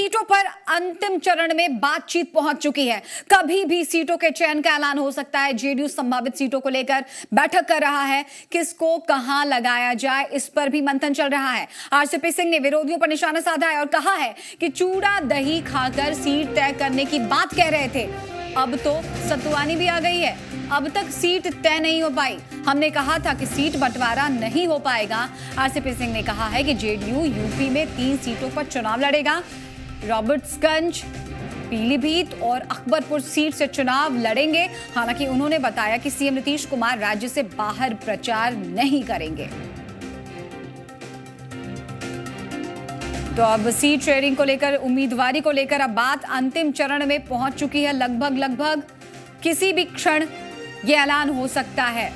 सीटों पर अंतिम चरण में बातचीत पहुंच चुकी है। कभी भी सीटों के चयन का ऐलान हो सकता है। जेडीयू संभावित सीटों को लेकर बैठक कर रहा है। किसको कहां लगाया जाए, इस पर भी मंथन चल रहा है। आरसीपी सिंह ने विरोधियों पर निशाना साधा है और कहा है कि चूड़ा दही खाकर सीट तय करने की बात कह रहे थे, अब तो सतुआनी भी आ गई है। अब तक सीट तय नहीं हो पाई। हमने कहा था कि सीट बंटवारा नहीं हो पाएगा। आरसीपी सिंह ने कहा है कि जेडीयू यूपी में 3 सीटों पर चुनाव लड़ेगा। रॉबर्ट्सगंज, पीलीभीत और अकबरपुर सीट से चुनाव लड़ेंगे। हालांकि उन्होंने बताया कि सीएम नीतीश कुमार राज्य से बाहर प्रचार नहीं करेंगे। तो अब सीट शेयरिंग को लेकर, उम्मीदवारी को लेकर अब बात अंतिम चरण में पहुंच चुकी है। लगभग किसी भी क्षण यह ऐलान हो सकता है।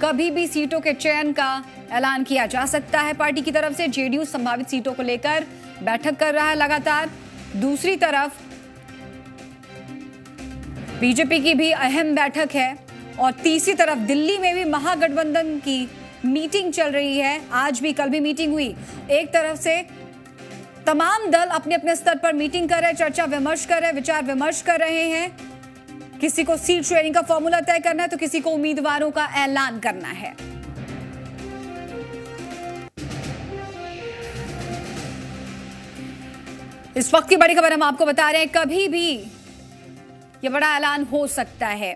कभी भी सीटों के चयन का ऐलान किया जा सकता है। पार्टी की तरफ से जेडीयू संभावित सीटों को लेकर बैठक कर रहा है लगातार। दूसरी तरफ बीजेपी की भी अहम बैठक है और तीसरी तरफ दिल्ली में भी महागठबंधन की मीटिंग चल रही है। आज भी, कल भी मीटिंग हुई। एक तरफ से तमाम दल अपने अपने स्तर पर मीटिंग कर रहे हैं, चर्चा विमर्श कर रहे हैं, विचार विमर्श कर रहे हैं। किसी को सीट शेयरिंग का फॉर्मूला तय करना है तो किसी को उम्मीदवारों का ऐलान करना है। इस वक्त की बड़ी खबर हम आपको बता रहे हैं, कभी भी यह बड़ा ऐलान हो सकता है।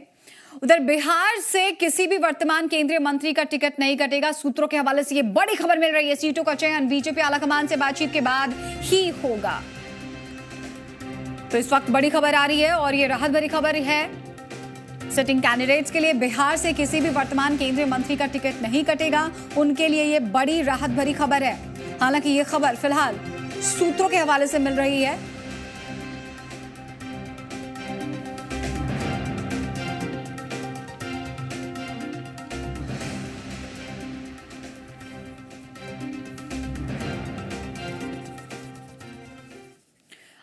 उधर बिहार से किसी भी वर्तमान केंद्रीय मंत्री का टिकट नहीं कटेगा। सूत्रों के हवाले से यह बड़ी खबर मिल रही है। सीटों का चयन बीजेपी आलाकमान से बातचीत के बाद ही होगा। तो इस वक्त बड़ी खबर आ रही है और ये राहत भरी खबर है सिटिंग कैंडिडेट्स के लिए। बिहार से किसी भी वर्तमान केंद्रीय मंत्री का टिकट नहीं कटेगा। उनके लिए ये बड़ी राहत भरी खबर है। हालांकि ये खबर फिलहाल सूत्रों के हवाले से मिल रही है।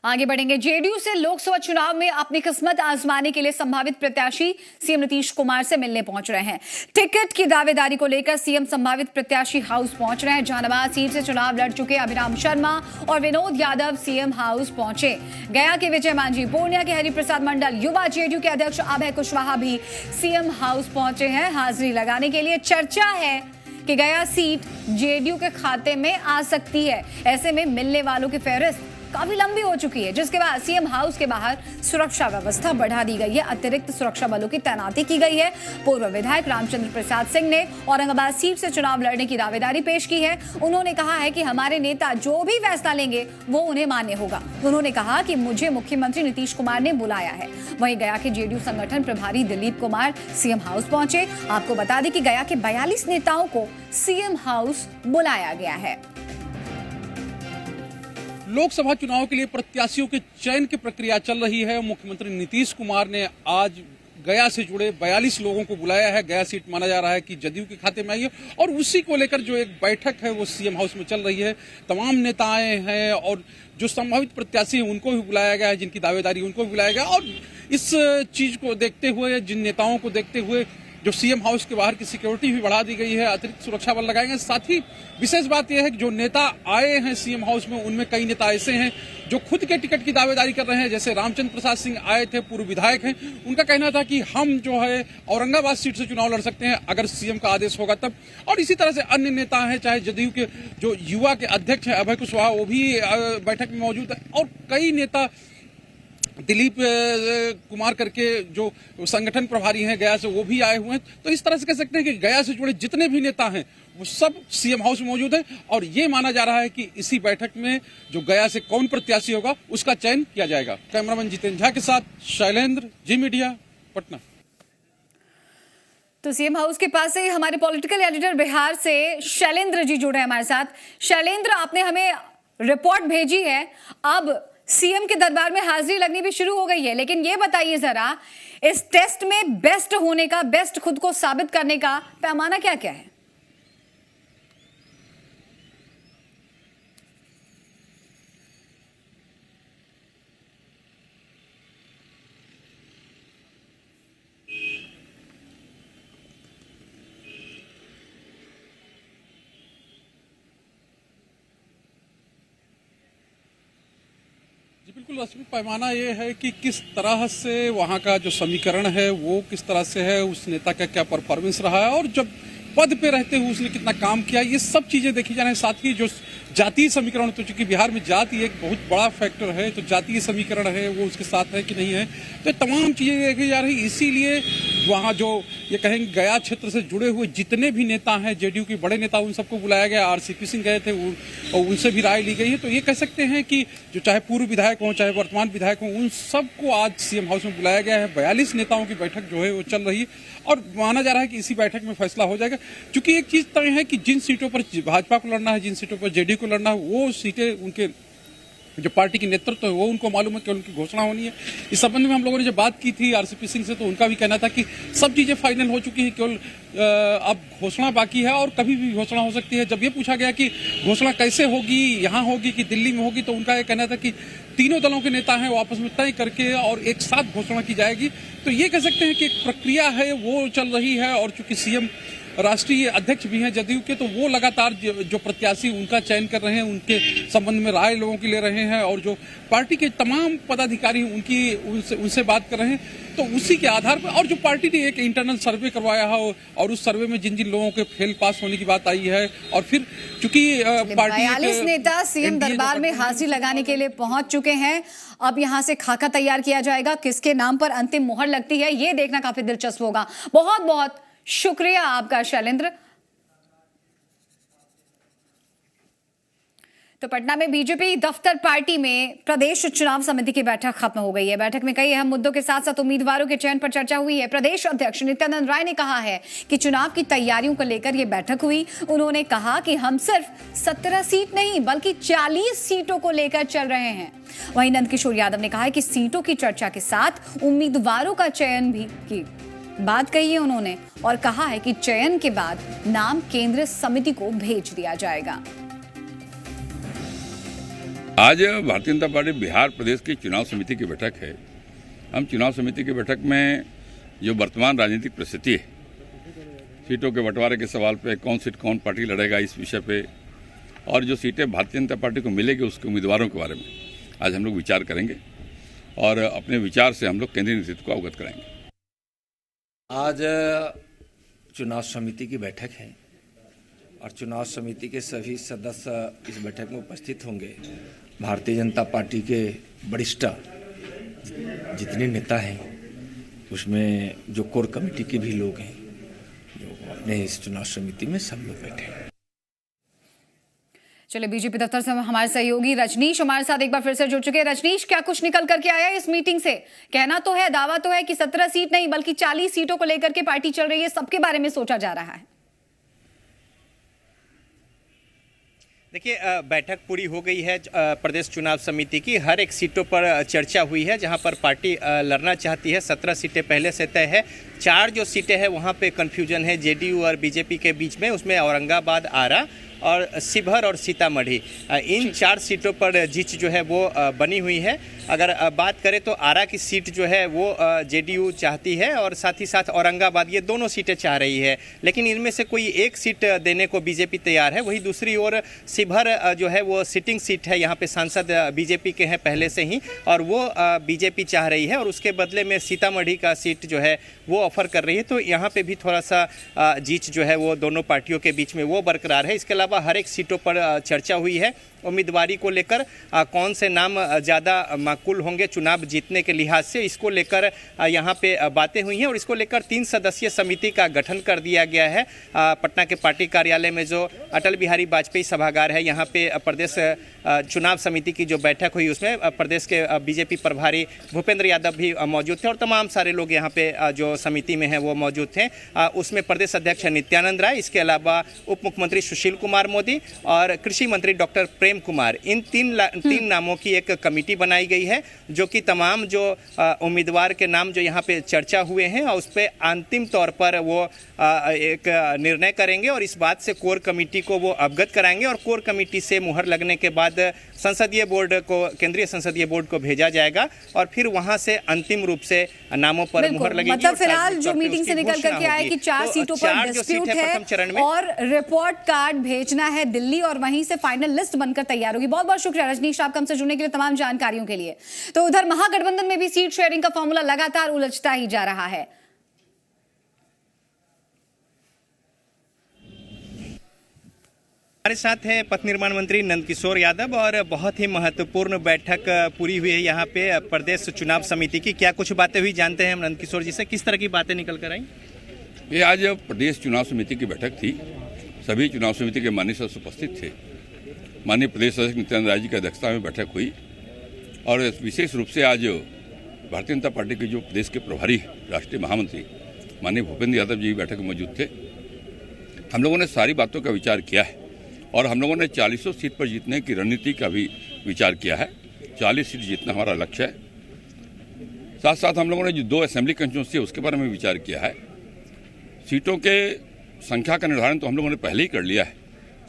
आगे बढ़ेंगे। जेडीयू से लोकसभा चुनाव में अपनी किस्मत आजमाने के लिए संभावित प्रत्याशी सीएम नीतीश कुमार से मिलने पहुंच रहे हैं। टिकट की दावेदारी को लेकर सीएम संभावित प्रत्याशी हाउस पहुंच रहे हैं। जहानाबाद सीट से चुनाव लड़ चुके अभिराम शर्मा और विनोद यादव सीएम हाउस पहुंचे। गया के विजय मांझी, पूर्णिया के हरिप्रसाद मंडल, युवा जेडीयू के अध्यक्ष अभय कुशवाहा भी सीएम हाउस पहुंचे हैं हाजिरी लगाने के लिए। चर्चा है कि गया सीट जेडीयू के खाते में आ सकती है। ऐसे में मिलने वालों की फहरिस्त काफी लंबी हो चुकी है, जिसके बाद सीएम हाउस के बाहर सुरक्षा व्यवस्था बढ़ा दी गई है। अतिरिक्त सुरक्षा बलों की तैनाती की गई है। पूर्व विधायक रामचंद्र प्रसाद सिंह ने औरंगाबाद सीट से चुनाव लड़ने की दावेदारी पेश की है। उन्होंने कहा है कि हमारे नेता जो भी फैसला लेंगे वो उन्हें मान्य होगा। उन्होंने कहा कि मुझे मुख्यमंत्री नीतीश कुमार ने बुलाया है। वहीं गया के जेडीयू संगठन प्रभारी दिलीप कुमार सीएम हाउस पहुंचे। आपको बता दें कि गया के 42 नेताओं को सीएम हाउस बुलाया गया है। लोकसभा चुनाव के लिए प्रत्याशियों के चयन की प्रक्रिया चल रही है। मुख्यमंत्री नीतीश कुमार ने आज गया से जुड़े 42 लोगों को बुलाया है। गया सीट माना जा रहा है कि जदयू के खाते में आई है और उसी को लेकर जो एक बैठक है वो सीएम हाउस में चल रही है। तमाम नेता आए हैं और जो संभावित प्रत्याशी हैं उनको भी बुलाया गया है, जिनकी दावेदारी उनको भी बुलाया गया। और इस चीज को देखते हुए, जिन नेताओं को देखते हुए जो सीएम हाउस के बाहर की सिक्योरिटी भी बढ़ा दी गई है, अतिरिक्त सुरक्षा बल लगाए गए। साथ ही विशेष बात यह है कि जो नेता आए हैं सीएम हाउस में, उनमें कई नेता ऐसे हैं जो खुद के टिकट की दावेदारी कर रहे हैं। जैसे रामचंद्र प्रसाद सिंह आए थे, पूर्व विधायक हैं। उनका कहना था कि हम जो है औरंगाबाद सीट से चुनाव लड़ सकते हैं अगर सीएम का आदेश होगा तब। और इसी तरह से अन्य नेता हैं, चाहे जदयू के जो युवा के अध्यक्ष हैं अभय कुशवाहा, वो भी बैठक में मौजूद है। और कई नेता, दिलीप कुमार करके जो संगठन प्रभारी हैं गया से, वो भी आए हुए हैं। तो इस तरह से कह सकते हैं कि गया से जुड़े जितने भी नेता हैं वो सब सीएम हाउस में मौजूद है। और ये माना जा रहा है कि इसी बैठक में जो गया से कौन प्रत्याशी होगा उसका चयन किया जाएगा। कैमरामैन जितेंद्र झा के साथ शैलेंद्र, जी मीडिया, पटना। तो सीएम हाउस के पास से हमारे पॉलिटिकल एडिटर बिहार से शैलेंद्र जी जुड़े हैं हमारे साथ। शैलेंद्र, आपने हमें रिपोर्ट भेजी है, अब सीएम के दरबार में हाजिरी लगनी भी शुरू हो गई है। लेकिन ये बताइए जरा, इस टेस्ट में बेस्ट होने का, बेस्ट खुद को साबित करने का पैमाना क्या क्या है? जी बिल्कुल, असली पैमाना ये है कि किस तरह से वहाँ का जो समीकरण है वो किस तरह से है, उस नेता का क्या परफॉर्मेंस रहा है और जब पद पे रहते हुए उसने कितना काम किया, ये सब चीजें देखी जा रही हैं। साथ ही जो जातीय समीकरण, तो चूंकि बिहार में जाति एक बहुत बड़ा फैक्टर है, तो जातीय समीकरण है वो उसके साथ है कि नहीं है, तो तमाम चीजें देखी जा रही। इसीलिए वहाँ जो ये कहेंगे गया क्षेत्र से जुड़े हुए जितने भी नेता हैं, जेडीयू के बड़े नेता, उन सबको बुलाया गया। आरसीपी सिंह गए थे और उनसे भी राय ली गई है। तो ये कह सकते हैं कि जो चाहे पूर्व विधायक हों चाहे वर्तमान विधायक हों, उन सबको आज सीएम हाउस में बुलाया गया है। 42 नेताओं की बैठक जो है वो चल रही है और माना जा रहा है कि इसी बैठक में फैसला हो जाएगा। क्योंकि एक चीज तय है कि जिन सीटों पर भाजपा को लड़ना है, जिन सीटों पर जेडीयू को लड़ना है, वो सीटें उनके जो पार्टी की नेतृत्व है वो उनको मालूम है कि उनकी घोषणा होनी है। इस संबंध में हम लोगों ने जब बात की थी आरसीपी सिंह से, तो उनका भी कहना था कि सब चीजें फाइनल हो चुकी हैं, केवल अब घोषणा बाकी है और कभी भी घोषणा हो सकती है। जब ये पूछा गया कि घोषणा कैसे होगी, यहाँ होगी कि दिल्ली में होगी, तो उनका ये कहना था कि तीनों दलों के नेता हैं वो आपस में तय करके और एक साथ घोषणा की जाएगी। तो ये कह सकते हैं कि एक प्रक्रिया है वो चल रही है। और चूंकि सीएम राष्ट्रीय अध्यक्ष भी हैं जदयू के, तो वो लगातार जो प्रत्याशी उनका चयन कर रहे हैं, उनके संबंध में राय लोगों की ले रहे हैं और जो पार्टी के तमाम पदाधिकारी उनसे बात कर रहे हैं। तो उसी के आधार पर, और जो पार्टी ने एक इंटरनल सर्वे करवाया है और उस सर्वे में जिन जिन लोगों के फेल पास होने की बात आई है, और फिर चूंकि पार्टी 42 नेता सीएम दरबार में हाजिरी लगाने के लिए पहुंच चुके हैं। अब यहां से खाका तैयार किया जाएगा, किसके नाम पर अंतिम मोहर लगती है ये देखना काफी दिलचस्प होगा। बहुत बहुत शुक्रिया आपका शैलेंद्र। तो पटना में बीजेपी दफ्तर पार्टी में प्रदेश चुनाव समिति की बैठक खत्म हो गई है। बैठक में कई अहम मुद्दों के साथ साथ उम्मीदवारों के चयन पर चर्चा हुई है। प्रदेश अध्यक्ष नित्यानंद राय ने कहा है कि चुनाव की तैयारियों को लेकर यह बैठक हुई। उन्होंने कहा कि हम सिर्फ 17 सीट नहीं बल्कि 40 सीटों को लेकर चल रहे हैं। वहीं नंदकिशोर यादव ने कहा है कि सीटों की चर्चा के साथ उम्मीदवारों का चयन भी की बात कही है उन्होंने, और कहा है कि चयन के बाद नाम केंद्रीय समिति को भेज दिया जाएगा। आज भारतीय जनता पार्टी बिहार प्रदेश की चुनाव समिति की बैठक है। हम चुनाव समिति की बैठक में जो वर्तमान राजनीतिक परिस्थिति है, सीटों के बंटवारे के सवाल पे, कौन सीट कौन पार्टी लड़ेगा इस विषय पे, और जो सीटें भारतीय जनता पार्टी को मिलेगी उसके उम्मीदवारों के बारे में आज हम लोग विचार करेंगे और अपने विचार से हम लोग केंद्रीय नेतृत्व को अवगत कराएंगे। आज चुनाव समिति की बैठक है और चुनाव समिति के सभी सदस्य इस बैठक में उपस्थित होंगे। भारतीय जनता पार्टी के वरिष्ठ जितने नेता हैं उसमें जो कोर कमेटी के भी लोग हैं जो अपने इस चुनाव समिति में सब लोग बैठे हैं। चलिए, बीजेपी दफ्तर से हमारे सहयोगी रजनीश हमारे साथ एक बार फिर से जुड़ चुके हैं। रजनीश, क्या कुछ निकल करके आया इस मीटिंग से? कहना तो है, दावा तो है कि 17 सीट नहीं बल्कि 40 सीटों को लेकर के पार्टी चल रही है, सबके बारे में सोचा जा रहा है। देखिए, बैठक पूरी हो गई है प्रदेश चुनाव समिति की। हर एक सीटों पर चर्चा हुई है जहां पर पार्टी लड़ना चाहती है। 17 सीटें पहले से तय है। 4 जो सीटें हैं वहां पे कन्फ्यूजन है जेडीयू और बीजेपी के बीच में। उसमें औरंगाबाद, आरा और शिवहर और सीतामढ़ी, इन 4 सीटों पर जीत जो है वो बनी हुई है। अगर बात करें तो आरा की सीट जो है वो जेडीयू चाहती है और साथ ही साथ औरंगाबाद, ये दोनों सीटें चाह रही है, लेकिन इनमें से कोई एक सीट देने को बीजेपी तैयार है। वहीं दूसरी ओर शिवहर जो है वो सिटिंग सीट है, यहाँ पे सांसद बीजेपी के हैं पहले से ही और वो बीजेपी चाह रही है और उसके बदले में सीतामढ़ी का सीट जो है वो ऑफर कर रही है। तो यहाँ पे भी थोड़ा सा जीत जो है वो दोनों पार्टियों के बीच में वो बरकरार है। इसके अलावा हर एक सीटों पर चर्चा हुई है। उम्मीदवारी को लेकर कौन से नाम ज़्यादा माकूल होंगे चुनाव जीतने के लिहाज से, इसको लेकर यहाँ पे बातें हुई हैं और इसको लेकर 3 सदस्यीय समिति का गठन कर दिया गया है। पटना के पार्टी कार्यालय में जो अटल बिहारी वाजपेयी सभागार है, यहाँ पे प्रदेश चुनाव समिति की जो बैठक हुई उसमें प्रदेश के बीजेपी प्रभारी भूपेंद्र यादव भी मौजूद थे और तमाम सारे लोग यहाँ पे जो समिति में हैं वो मौजूद थे। उसमें प्रदेश अध्यक्ष नित्यानंद राय, इसके अलावा उप मुख्यमंत्री सुशील कुमार मोदी और कृषि मंत्री डॉक्टर प्रेम कुमार, इन 3 नामों की एक कमेटी बनाई गई है जो कि तमाम जो उम्मीदवार के नाम जो यहाँ पे चर्चा हुए हैं और उस पर अंतिम तौर पर वो एक निर्णय करेंगे और इस बात से कोर कमेटी को वो अवगत कराएंगे और कोर कमेटी से मुहर लगने के बाद संसदीय बोर्ड को, केंद्रीय संसदीय बोर्ड को भेजा जाएगा और फिर वहां से अंतिम रूप से नामों पर मुहर लगेगी। मतलब फिलहाल जो मीटिंग से निकल करके आया कि 4 सीटों पर डिस्प्यूट है और रिपोर्ट कार्ड भेजना है दिल्ली और वहीं से फाइनल लिस्ट बनकर बनकर तैयार होगी। बहुत बहुत शुक्रिया रजनीश, आपका हमसे जुड़ने के लिए, तमाम जानकारियों के लिए। तो उधर महागठबंधन में भी सीट शेयरिंग का फॉर्मूला लगातार उलझता ही जा रहा है। हमारे साथ है पथ निर्माण मंत्री नंदकिशोर यादव और बहुत ही महत्वपूर्ण बैठक पूरी हुई है यहाँ पे प्रदेश चुनाव समिति की। क्या कुछ बातें हुई जानते हैं हम नंदकिशोर जी से, किस तरह की बातें निकल कर आई? ये आज प्रदेश चुनाव समिति की बैठक थी। सभी चुनाव समिति के माननीय सदस्य उपस्थित थे। माननीय प्रदेश अध्यक्ष नित्यानंद राय जी की अध्यक्षता में बैठक हुई और विशेष रूप से आज भारतीय जनता पार्टी के जो प्रदेश के प्रभारी राष्ट्रीय महामंत्री माननीय भूपेंद्र यादव जी बैठक में मौजूद थे। हम लोगों ने सारी बातों का विचार किया है और हम लोगों ने 40 सीट पर जीतने की रणनीति का भी विचार किया है। 40 सीट जीतना हमारा लक्ष्य है। साथ साथ हम लोगों ने जो 2 असेंबली कंस्टिट्यूंसी है उसके बारे में विचार किया है। सीटों के संख्या का निर्धारण तो हम लोगों ने पहले ही कर लिया है,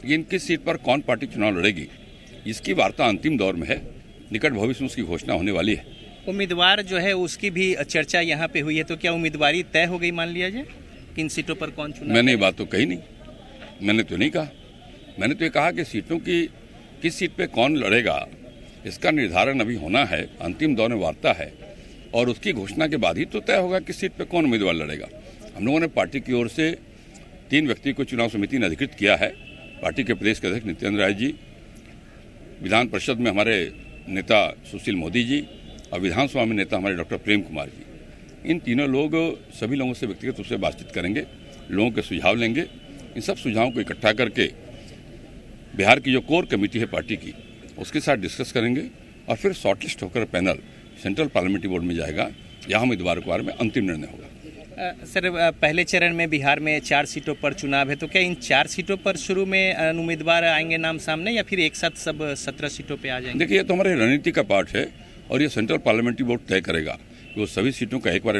लेकिन किस सीट पर कौन पार्टी चुनाव लड़ेगी इसकी वार्ता अंतिम दौर में है। निकट भविष्य में उसकी घोषणा होने वाली है। उम्मीदवार जो है उसकी भी चर्चा यहाँ पे हुई है, तो क्या उम्मीदवारी तय हो गई मान लिया जाए? किन सीटों पर कौन चुनाव? मैंने ये बात तो कही नहीं, मैंने तो नहीं कहा। मैंने तो ये कहा कि सीटों की किस सीट पे कौन लड़ेगा इसका निर्धारण अभी होना है, अंतिम दौर में वार्ता है और उसकी घोषणा के बाद ही तो तय होगा किस सीट पे कौन उम्मीदवार लड़ेगा। हम लोगों ने पार्टी की ओर से 3 व्यक्ति को चुनाव समिति ने अधिकृत किया है। पार्टी के प्रदेश के अध्यक्ष नित्यानंद राय जी, विधान परिषद में हमारे नेता सुशील मोदी जी और विधानसभा में नेता हमारे डॉक्टर प्रेम कुमार जी। इन तीनों लोग सभी लोगों से व्यक्तिगत रूप से बातचीत करेंगे, लोगों के सुझाव लेंगे। इन सब सुझावों को इकट्ठा करके बिहार की जो कोर कमेटी है पार्टी की उसके साथ डिस्कस करेंगे और फिर शॉर्टलिस्ट होकर पैनल सेंट्रल पार्लियामेंट्री बोर्ड में जाएगा। यहाँ उम्मीदवारों के बारे में अंतिम निर्णय होगा। सर, पहले चरण में बिहार में 4 सीटों पर चुनाव है, तो क्या इन 4 सीटों पर शुरू में उम्मीदवार आएंगे नाम सामने या फिर एक साथ सब 17 सीटों पे आ जाएंगे? देखिए, ये तो हमारे रणनीति का पार्ट है और ये सेंट्रल पार्लियामेंट्री बोर्ड तय करेगा कि वो सभी सीटों का एक बार